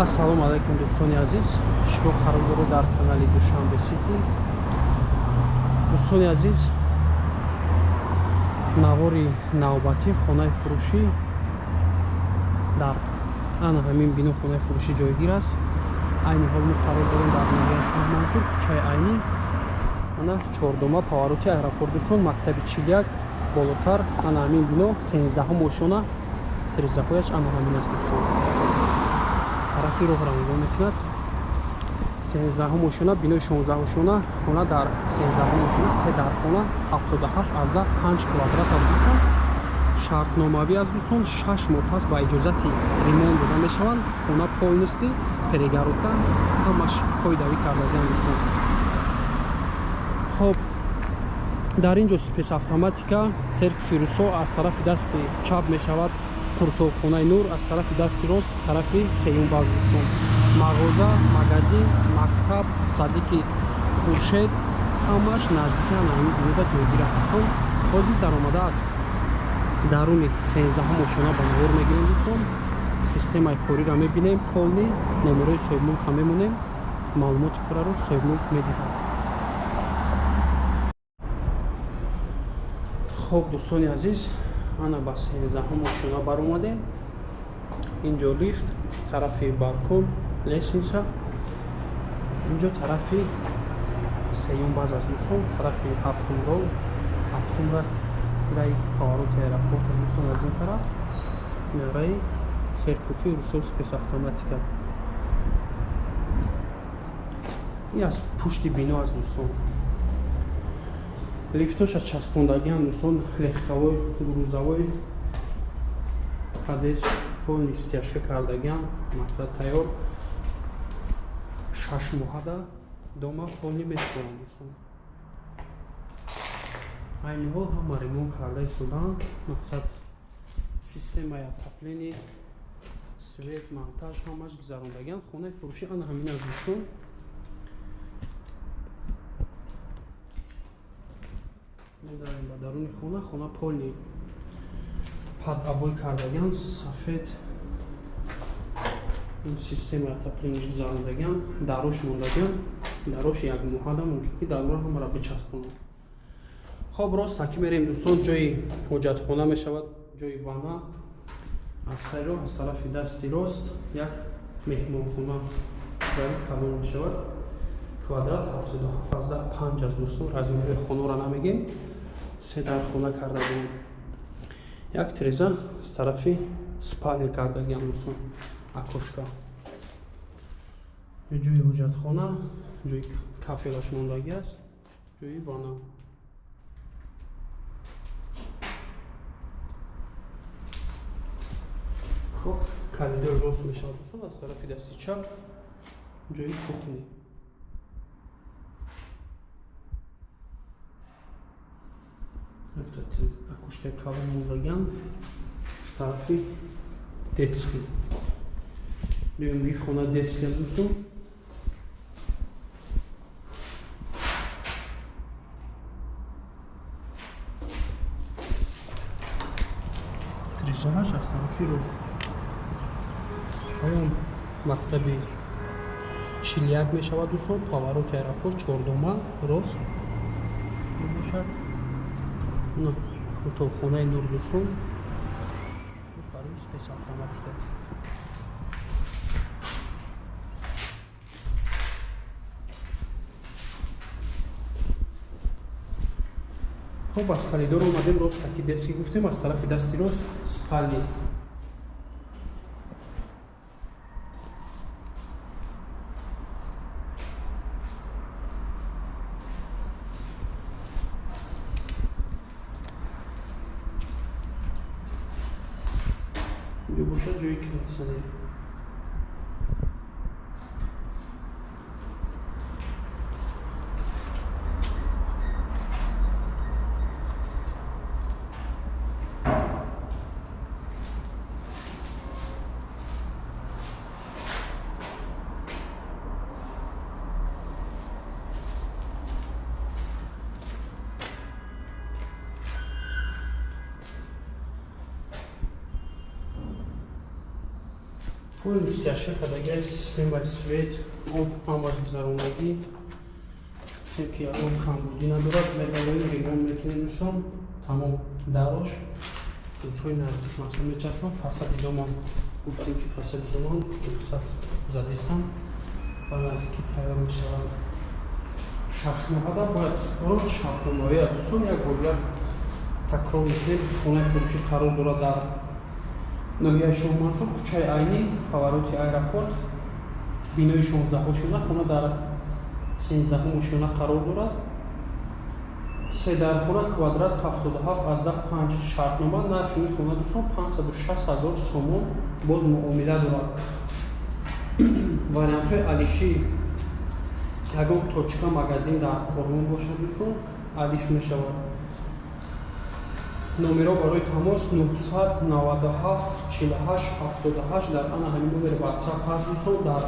Ассалому алайкум дӯстони азиз, шумо харидори дар канали Душанбе Сити. Дӯстони азиз, навори навбатӣ хонаи фурӯшӣ дар ана ҳамин бино хонаи фурӯшӣ ҷойгир аст. Айни ҳол мо қарор дорем дар ноҳияи Шоҳмансур, кӯчаи Айнӣ, ана чордума павароти аэропорт. Дӯстон, мактаби 41 болотар, ана ҳамин бино 13 ошона, тирезаҳояш ана ҳамин аст. дӯстон, тарафи роҳро нигоҳ мекунад. 13 ошона, бинои 16 ошона, хона дар 13 ошона, 3 дар хона, 77 азда 5 квадрат аст. дӯстон, шартномавӣ аст. дӯстон, 6 моҳ пас ба иҷозати ремонт дода мешаванд. хона полнистӣ, перегородка, ҳамаш қоидави кардагаан. дӯстон, хоб, дар ин ҷо спецавтоматика, серк фирӯсо аз тарафи дасти чап мешавад, қуртоқхонаи нур аз тарафи дасти рост, тарафи сеюмбаз. дӯстон, мағоза, магазин, мактаб, садиқи хуршед, ҳамаш наздики ҳамин бинода ҷойгир аст. дӯстон, ҳозир даромадааст даруни 13 ошона ба навор мегирем. дӯстон, системаи кориро мебинем, полни номерои соҳибмулкам мемонем, маълумоти пурраро соҳибмулк медиҳад. хоб, дӯстони азиз, ана ба 13 ошона баромадем. инҷо лифт, тарафи балкон, лестница, инҷо тарафи сеюмбаз аст. дӯстон, тарафи ҳафтумра раи павароти аэропорт аст. дӯстон, аз ин тараф раи серкуфи русов спецавтоматика. ин аз пушти бино аст. дӯстон, лифтоша часпондагиам. дӯстон, лехтавой гурӯзавой ҳадес полни стяжка кардагиам, мақсад тайёр, 6 моҳада дома полни меспорам. дӯстон, айни ҳол ҳама ремонт карда истодаам, мақсад системаи отоплени, свет, монтаж ҳамаш гузарондагиам. хонаи фурӯшӣ ана ҳамин аст. дӯстон, медарем ба даруни хона полни падъабой кардагиам, сафед, ин системаи отоплени гузарондагиам, дарош мондагиам, дарош як моҳада мумкин ки дарбора ҳамаро бичаспонам. хоб, ростаки мерем. дӯстон, ҷои ҳоҷатхона мешавад, ҷои ванна. аз сайро аз тарафи дасти рост як меҳмонхона зари калон мешавад. квадрат 77 азда 5 аст. дӯстон, размери хонаро намегем, 3 дар хона кардагиам, як тиреза аз тарафи спальня кардагиам. дӯстон, акошка, ҷои ҳоҷатхона, ҷои кафелаш мондагӣ аст, ҷои ванна. хоб, коридор рост мешавад. дӯстон, аз тарафи дасти чап ҷои кухня. акошкаи калон мондагиам аз тарафи детский. дуюмги хона детский аст. дӯстон, тризаҳаш аз тарафи роҳ. оён мактаби 41 мешавад. дӯстон, павароти аэропорт, чордума рост мебошад. қуртоқхонаи нур. дӯстон, барои спецавтоматика. хоб, аз коридор омадем, ростаки детский гуфтем, аз тарафи дасти рост спальня. инҷо бошад ҷои кондитсионер. Полностью ходагай система свет, амортизационный, всякие огромные надурат, металлоид, ремонт механизм, там дорож, свой наздик, максимум часто фасад дома, гуфтинки фасад дома, фасад задесам, наздики тайром шалан, шахнада, боец, он шахнада, я дусон я говорю, так кроме того, хунай фурши карол дурада. Ноҳияи Шоҳмансур, кӯчаи Айнӣ, павароти аэропорт, бинои 16-ошона, хона дар 13-ошона қарор дорад. Се дархона квадрат 77 аз 5 шартнома, нархи ин хона дӯстон 560 000 сомон, боз муомила дорад. Вариантҳои Алиши, ягон точка магазин дар Кормон бошад дӯстон, Алиш мешавад. Номеро барои тамос 997 48 78 дар ана ҳамин номер WhatsApp ҳаст дӯстон, дар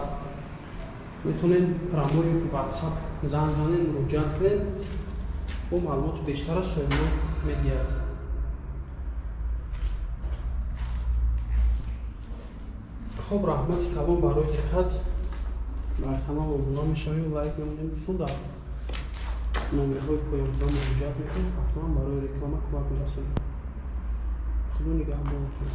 метавонед промои WhatsApp занг занед, муроҷиат кунед, бо маълумоти бештара соҳибон медиҳад. хоб раҳмати калон барои диққат. Бар канал обуна мешавем, лайк мемонем дӯстон, дар номерҳои поёнда муроҷиат мекунем, ҳатман барои реклама кӯмак мерасонем. Худо нигаҳбонатон.